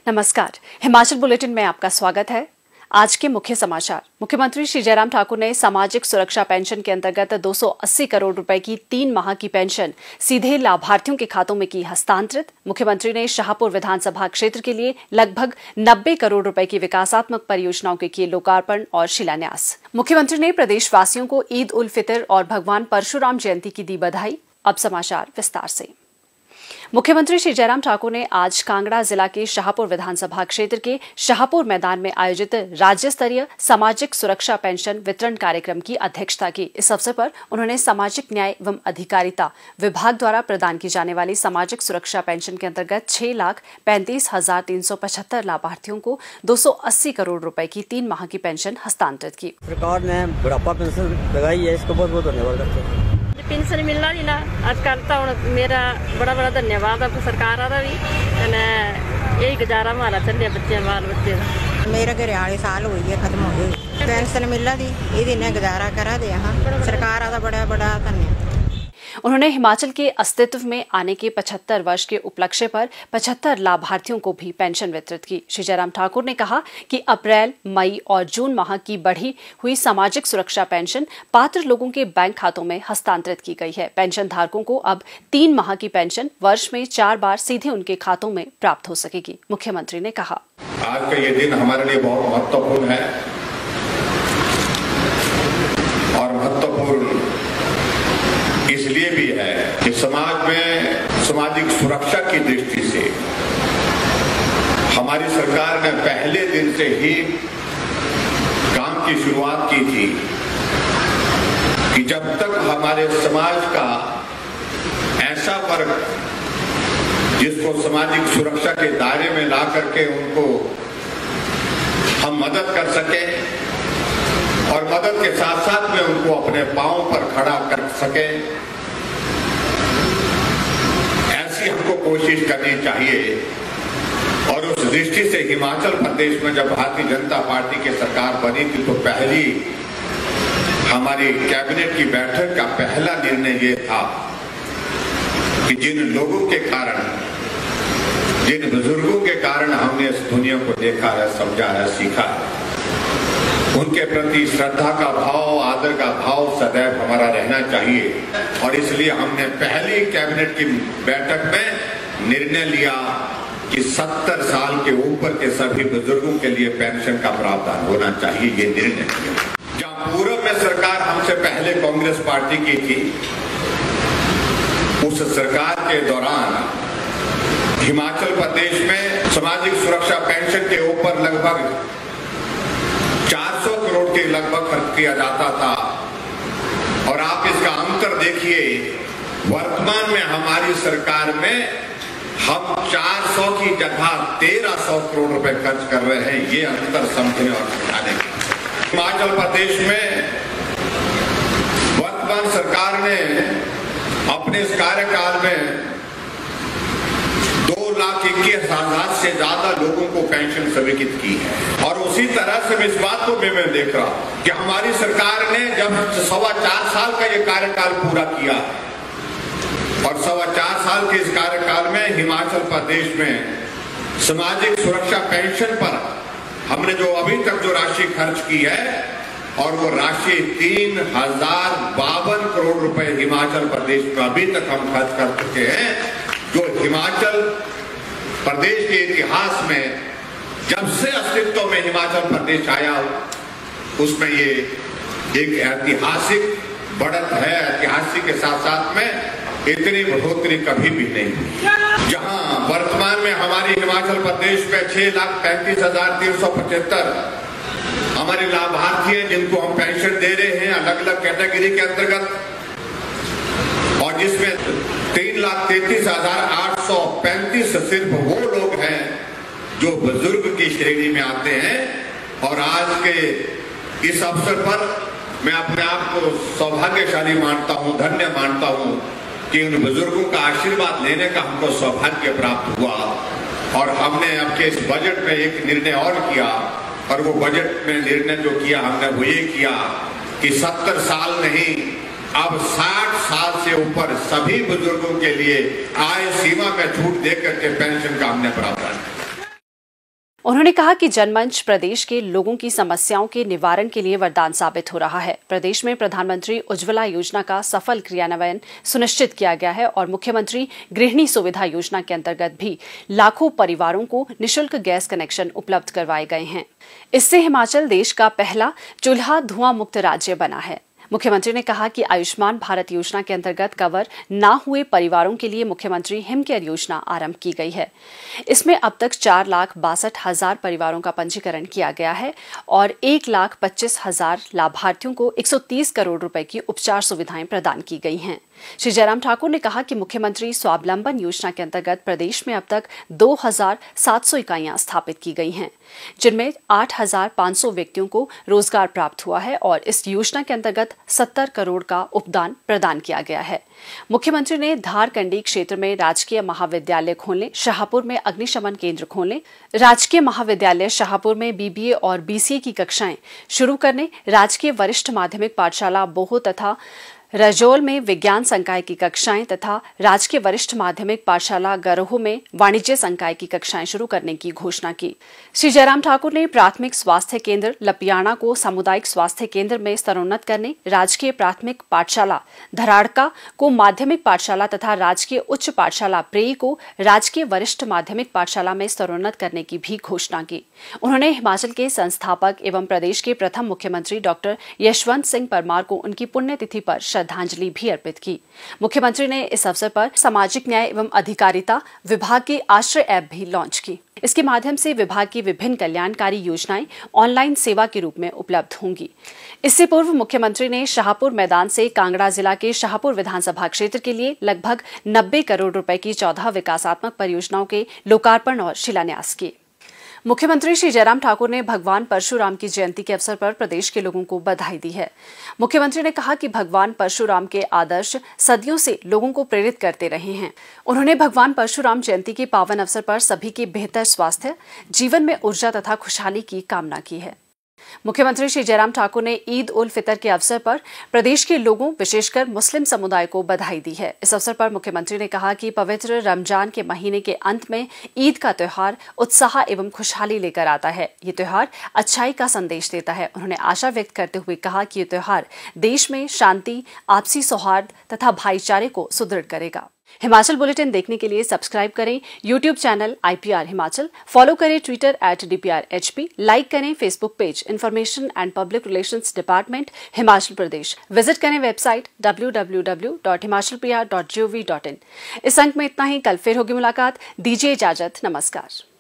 नमस्कार, हिमाचल बुलेटिन में आपका स्वागत है। आज के मुख्य समाचार। मुख्यमंत्री श्री जयराम ठाकुर ने सामाजिक सुरक्षा पेंशन के अंतर्गत 280 करोड़ रुपए की 3 माह की पेंशन सीधे लाभार्थियों के खातों में की हस्तांतरित। मुख्यमंत्री ने शाहपुर विधानसभा क्षेत्र के लिए लगभग 90 करोड़ रुपए की विकासात्मक परियोजनाओं के किए लोकार्पण और शिलान्यास। मुख्यमंत्री ने प्रदेशवासियों को ईद उल फितर और भगवान परशुराम जयंती की दी बधाई। अब समाचार विस्तार से। मुख्यमंत्री श्री जयराम ठाकुर ने आज कांगड़ा जिला के शाहपुर विधानसभा क्षेत्र के शाहपुर मैदान में आयोजित राज्य स्तरीय सामाजिक सुरक्षा पेंशन वितरण कार्यक्रम की अध्यक्षता की। इस अवसर पर उन्होंने सामाजिक न्याय एवं अधिकारिता विभाग द्वारा प्रदान की जाने वाली सामाजिक सुरक्षा पेंशन के अंतर्गत 6,35,375 लाभार्थियों को 280 करोड़ रुपए की 3 माह की पेंशन हस्तांतरित की। सरकार ने बुढ़ापा पेंशन लगाई है, इसको बहुत बहुत धन्यवाद करते हैं। पेंशन मिलना नहीं ना आजकल तो मेरा बड़ा बड़ा धन्यवाद आपको सरकार का भी। यही गुजारा हमारा चलिए बच्चे बाल बच्चे मेरा घरियाली साल हुई है खत्म हो गई, पेंशन मिला दी ये गुजारा करा दे। यहाँ सरकार का बड़ा बड़ा धन्यवाद। उन्होंने हिमाचल के अस्तित्व में आने के 75 वर्ष के उपलक्ष्य पर 75 लाभार्थियों को भी पेंशन वितरित की। श्री जयराम ठाकुर ने कहा कि अप्रैल, मई और जून माह की बढ़ी हुई सामाजिक सुरक्षा पेंशन पात्र लोगों के बैंक खातों में हस्तांतरित की गई है। पेंशन धारकों को अब 3 माह की पेंशन वर्ष में 4 बार सीधे उनके खातों में प्राप्त हो सकेगी। मुख्यमंत्री ने कहा, आज का ये दिन हमारे लिए बहुत महत्वपूर्ण है और महत्वपूर्ण इसलिए भी है कि समाज में सामाजिक सुरक्षा की दृष्टि से हमारी सरकार ने पहले दिन से ही काम की शुरुआत की थी कि जब तक हमारे समाज का ऐसा वर्ग जिसको सामाजिक सुरक्षा के दायरे में ला करके उनको हम मदद कर सके और मदद के साथ साथ में उनको अपने पांव पर खड़ा कर सके, ऐसी हमको कोशिश करनी चाहिए। और उस दृष्टि से हिमाचल प्रदेश में जब भारतीय जनता पार्टी की सरकार बनी थी तो पहली हमारी कैबिनेट की बैठक का पहला निर्णय ये था कि जिन लोगों के कारण, जिन बुजुर्गों के कारण हमने इस दुनिया को देखा है, समझा है, सीखा है, उनके प्रति श्रद्धा का भाव, आदर का भाव सदैव हमारा रहना चाहिए। और इसलिए हमने पहली कैबिनेट की बैठक में निर्णय लिया कि 70 साल के ऊपर के सभी बुजुर्गों के लिए पेंशन का प्रावधान होना चाहिए। ये निर्णय किया। जहां पूर्व में सरकार हमसे पहले कांग्रेस पार्टी की थी, उस सरकार के दौरान हिमाचल प्रदेश में सामाजिक सुरक्षा पेंशन के ऊपर लगभग 400 करोड़ के लगभग खर्च किया जाता था। और आप इसका अंतर देखिए, वर्तमान में हमारी सरकार में हम 400 की जगह 1300 करोड़ रुपए खर्च कर रहे हैं। ये अंतर समझने और समझाने। हिमाचल प्रदेश में वर्तमान सरकार ने अपने इस कार्यकाल में 2,21,000 से ज्यादा लोगों को पेंशन स्वीकृत की है। और उसी तरह से मैं इस बात को मैं देख रहा हूं कि हमारी सरकार ने जब 4.25 साल का ये कार्यकाल पूरा किया और 4.25 साल के इस कार्यकाल में हिमाचल प्रदेश में सामाजिक सुरक्षा पेंशन पर हमने जो अभी तक जो राशि खर्च की है, और वो राशि 3,052 करोड़ रुपए हिमाचल प्रदेश में अभी तक हम खर्च कर चुके हैं, जो हिमाचल प्रदेश के इतिहास में जब से अस्तित्व में हिमाचल प्रदेश आया उसमें ये एक ऐतिहासिक बढ़त है। ऐतिहासिक के साथ साथ में इतनी बढ़ोतरी कभी भी नहीं हुई। जहां वर्तमान में हमारी हिमाचल प्रदेश में 6,35,375 हमारे लाभार्थी हैं जिनको हम पेंशन दे रहे हैं अलग अलग कैटेगरी के अंतर्गत, और जिसमें 3,33,835 सिर्फ वो लोग हैं जो बुजुर्ग की श्रेणी में आते हैं। और आज के इस अवसर पर मैं अपने आप को सौभाग्यशाली मानता हूं, धन्य मानता हूं कि उन बुजुर्गों का आशीर्वाद लेने का हमको सौभाग्य प्राप्त हुआ। और हमने अब के इस बजट में एक निर्णय और किया, और वो बजट में निर्णय जो किया हमने वो ये किया कि 70 साल नहीं, अब 60 साल से ऊपर सभी बुजुर्गों के लिए आय सीमा में छूट देकर के पेंशन का हमने प्रावधान किया। उन्होंने कहा कि जनमंच प्रदेश के लोगों की समस्याओं के निवारण के लिए वरदान साबित हो रहा है। प्रदेश में प्रधानमंत्री उज्ज्वला योजना का सफल क्रियान्वयन सुनिश्चित किया गया है और मुख्यमंत्री गृहिणी सुविधा योजना के अंतर्गत भी लाखों परिवारों को निःशुल्क गैस कनेक्शन उपलब्ध करवाए गए हैं। इससे हिमाचल देश का पहला चूल्हा धुआं मुक्त राज्य बना है। मुख्यमंत्री ने कहा कि आयुष्मान भारत योजना के अंतर्गत कवर न हुए परिवारों के लिए मुख्यमंत्री हिमकेयर योजना आरंभ की गई है। इसमें अब तक 4,62,000 परिवारों का पंजीकरण किया गया है और 1,25,000 लाभार्थियों को 130 करोड़ रुपए की उपचार सुविधाएं प्रदान की गई हैं। श्री जयराम ठाकुर ने कहा कि मुख्यमंत्री स्वावलंबन योजना के अंतर्गत प्रदेश में अब तक 2,700 इकाइयां स्थापित की गई हैं, जिनमें 8,500 व्यक्तियों को रोजगार प्राप्त हुआ है और इस योजना के अंतर्गत 70 करोड़ का उपदान प्रदान किया गया है। मुख्यमंत्री ने धारकंडी क्षेत्र में राजकीय महाविद्यालय खोलने, शाहपुर में अग्निशमन केंद्र खोलने, राजकीय महाविद्यालय शाहपुर में बीबीए और बीसीए की कक्षाएं शुरू करने, राजकीय वरिष्ठ माध्यमिक पाठशाला बोहो तथा रजोल में विज्ञान संकाय की कक्षाएं तथा राजकीय वरिष्ठ माध्यमिक पाठशाला गरोह में वाणिज्य संकाय की कक्षाएं शुरू करने की घोषणा की। श्री जयराम ठाकुर ने प्राथमिक स्वास्थ्य केंद्र लपियाणा को सामुदायिक स्वास्थ्य केंद्र में स्तरोन्नत करने, राजकीय प्राथमिक पाठशाला धराड़का को माध्यमिक पाठशाला तथा राजकीय उच्च पाठशाला प्रेई को राजकीय वरिष्ठ माध्यमिक पाठशाला में स्तरोन्नत करने की भी घोषणा की। उन्होंने हिमाचल के संस्थापक एवं प्रदेश के प्रथम मुख्यमंत्री डॉक्टर यशवंत सिंह परमार को उनकी पुण्यतिथि पर श्रद्धांजलि भी अर्पित की। मुख्यमंत्री ने इस अवसर पर सामाजिक न्याय एवं अधिकारिता विभाग की आश्रय ऐप भी लॉन्च की। इसके माध्यम से विभाग की विभिन्न कल्याणकारी योजनाएं ऑनलाइन सेवा के रूप में उपलब्ध होंगी। इससे पूर्व मुख्यमंत्री ने शाहपुर मैदान से कांगड़ा जिला के शाहपुर विधानसभा क्षेत्र के लिए लगभग 90 करोड़ रुपए की 14 विकासात्मक परियोजनाओं के लोकार्पण और शिलान्यास किए। मुख्यमंत्री श्री जयराम ठाकुर ने भगवान परशुराम की जयंती के अवसर पर प्रदेश के लोगों को बधाई दी है। मुख्यमंत्री ने कहा कि भगवान परशुराम के आदर्श सदियों से लोगों को प्रेरित करते रहे हैं। उन्होंने भगवान परशुराम जयंती के पावन अवसर पर सभी के बेहतर स्वास्थ्य, जीवन में ऊर्जा तथा खुशहाली की कामना की है। मुख्यमंत्री श्री जयराम ठाकुर ने ईद उल फितर के अवसर पर प्रदेश के लोगों, विशेषकर मुस्लिम समुदाय को बधाई दी है। इस अवसर पर मुख्यमंत्री ने कहा कि पवित्र रमजान के महीने के अंत में ईद का त्योहार उत्साह एवं खुशहाली लेकर आता है। ये त्योहार अच्छाई का संदेश देता है। उन्होंने आशा व्यक्त करते हुए कहा कि ये त्योहार देश में शांति, आपसी सौहार्द तथा भाईचारे को सुदृढ़ करेगा। हिमाचल बुलेटिन देखने के लिए सब्सक्राइब करें YouTube channel IPR Himachal, follow करें ट्विटर @DPRHP, लाइक करें Facebook page information and public relations department Himachal Pradesh, visit करें वेबसाइट www.himachalpr.gov.in। इस अंक में इतना ही। कल फिर होगी मुलाकात। दीजिए इजाजत। नमस्कार।